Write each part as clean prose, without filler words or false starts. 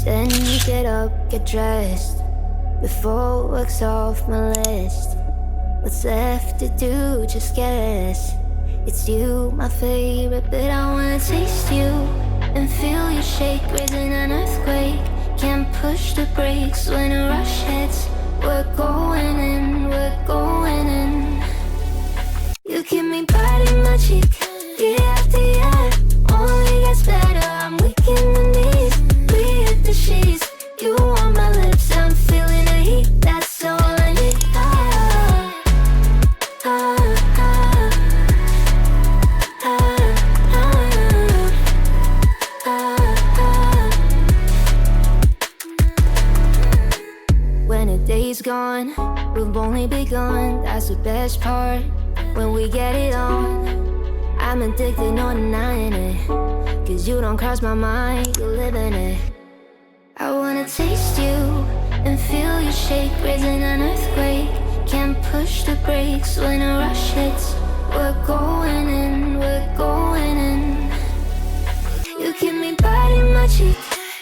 Then you get up, get dressed, before work's off my list. What's left to do, just guess. It's you, my favorite, but I wanna taste you and feel you shake, raising an earthquake. Can't push the brakes when a rush hits. We're going in, we're going in. You keep me biting my cheek, year after year. Only gets better, I'm weak in the knees. We hit the sheets, you on my lips, I'm feeling the heat. That's all I need. When a day's gone, we've only begun. That's the best part, when we get it on. I'm addicted, no denying it, 'cause you don't cross my mind, you live in it. I wanna taste you and feel you shake, raising an earthquake. Can't push the brakes when a rush hits. We're going in, we're going in. You keep me biting my cheek,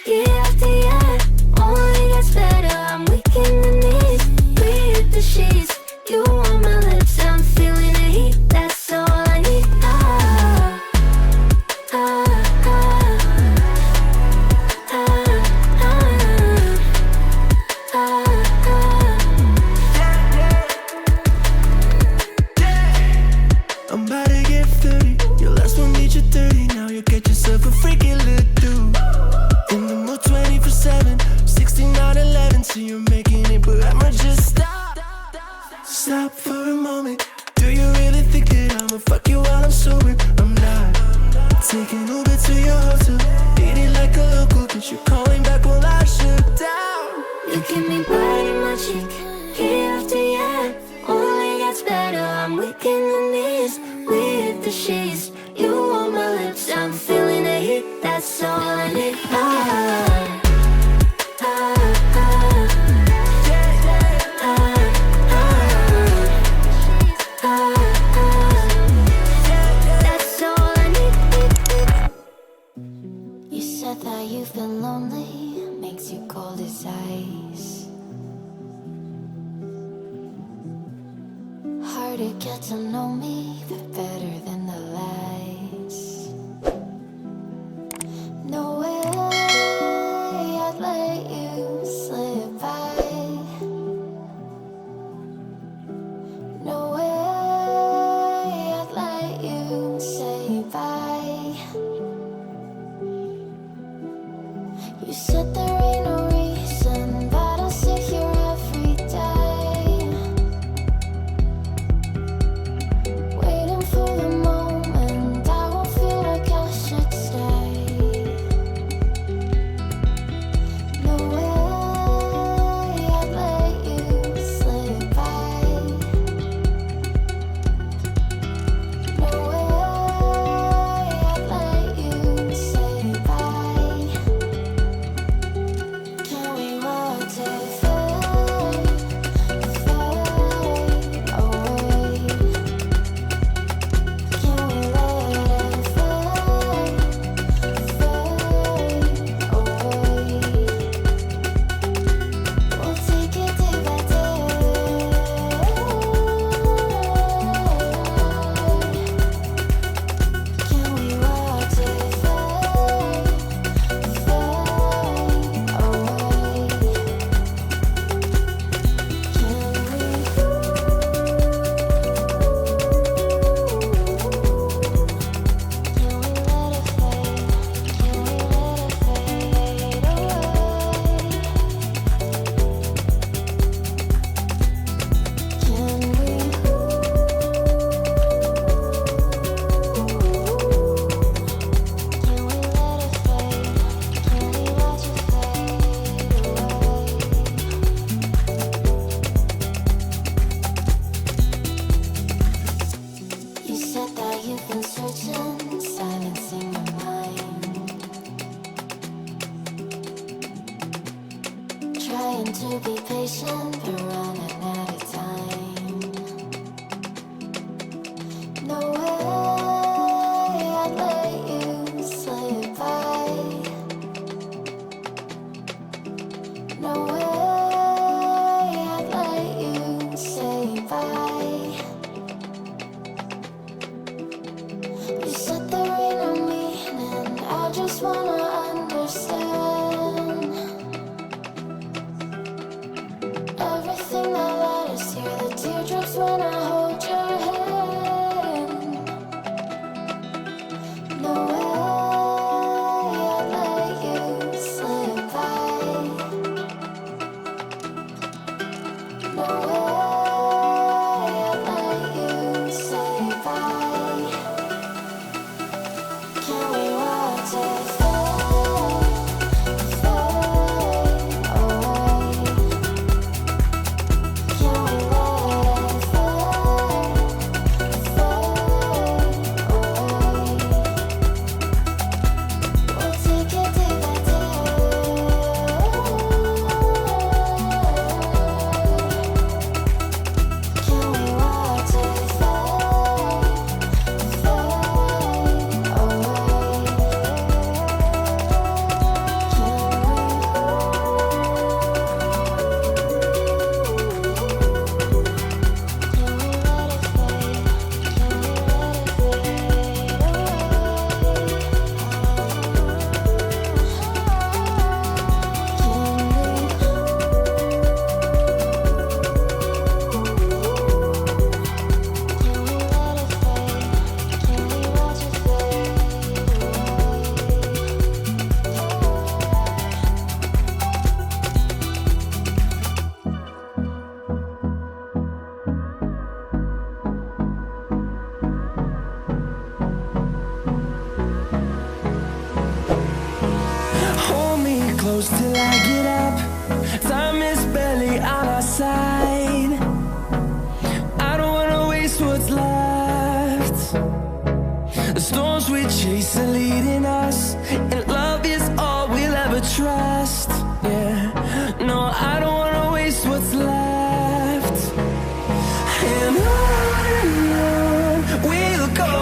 year after year. Only gets better, I'm weak in the knees. We hit the sheets, you on my lips, I'm feeling the heat. That's all I need. I'm about to get 30. Your last one made you 30. Now you get yourself a freaking little dude. In the mood 24/7, 6911. So you're making it, but I'ma just stop. Stop for a moment. Do you really think that I'ma fuck you while I'm sober? I'm not. Taking Uber to your hotel. Eat it like a local, cause you're calling back while I shut down. You keep me biting my cheek, year after year. Only gets better, I'm weak in the knees. We hit the sheets, you on my lips, I'm feeling the heat. That's all I need. That's all I need. You said that you've been lonely, makes you cold as ice. Hard to get to know me, but better than the lights. No way I'd let you slip by. No way I'd let you say bye. You said there ain't no reason, but I'll sit here every day, waiting for the moment I won't feel like I should stay. No way I'd let you slip by. No way I'd let you say bye. Can we watch it fade, fade away? Can we let it fade, fade away? We'll take it day by day. Can we watch it fade, fade away? You said that you've been searching, silencing your mind, trying to be patient, but running out of time. No way I'd let you slip by. close till I get up. Time is barely on our side. I don't wanna waste what's left. The storms we chase are leading us, and love is all we'll ever trust. Yeah, no, I don't wanna waste what's left. And on we'll go,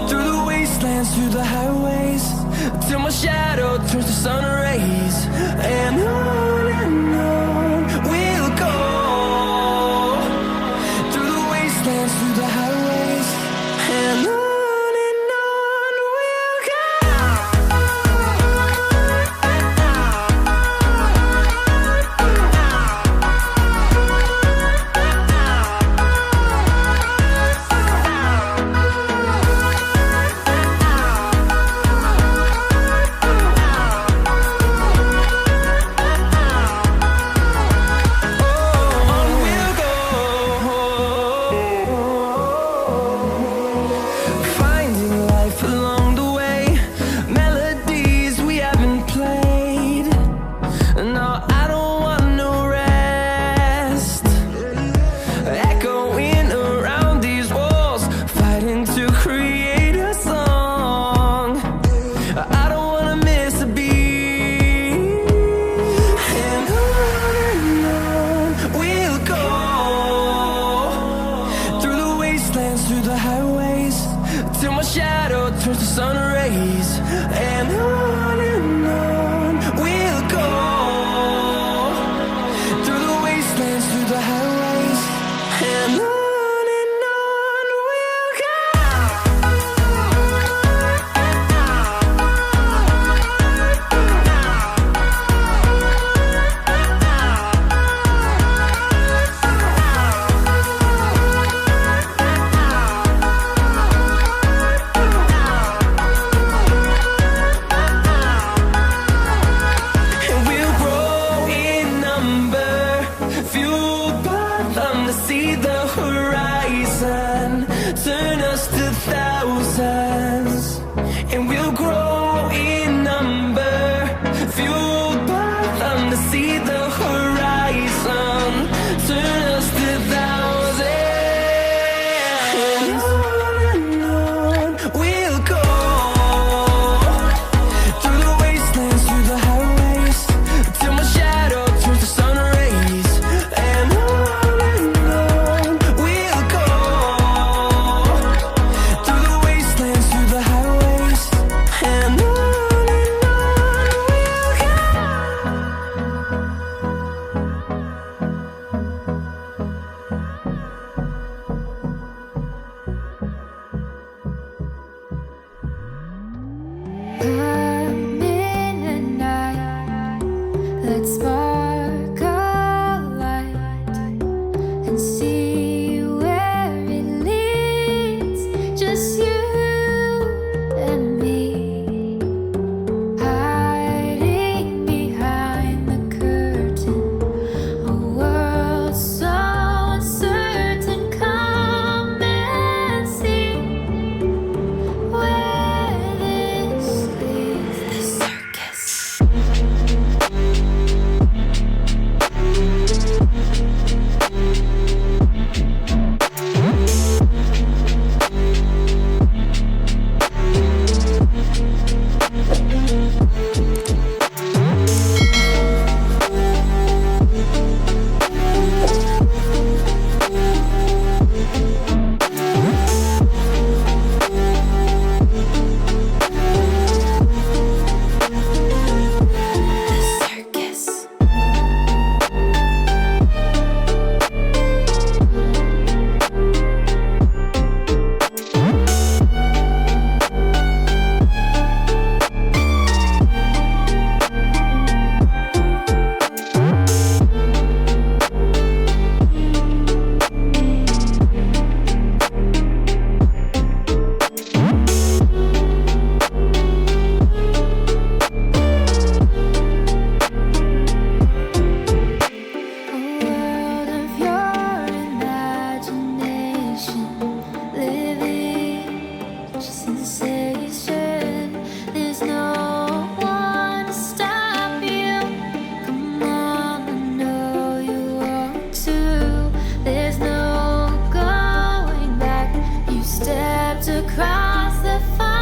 through the wastelands, through the highways, till my shadow turns to sun rays. And on we'll go, through the wastelands, through the highways, and on we'll go. Through the highways, till my shadow turns to sun rays. And on we'll go, through the wastelands, through the highways, and on we'll go. See the horizon, turn us to thousands, and we'll grow in number, fueled by them to see the horizon, turn us to thousands. And on we'll go, through the wastelands, through the highways, till my shadow turns to sun rays. And Come in at night, let's spark a light and see where it leads. Just you and me, hiding behind the curtain, a world so uncertain. Come and see where this leads. The circus. the fire.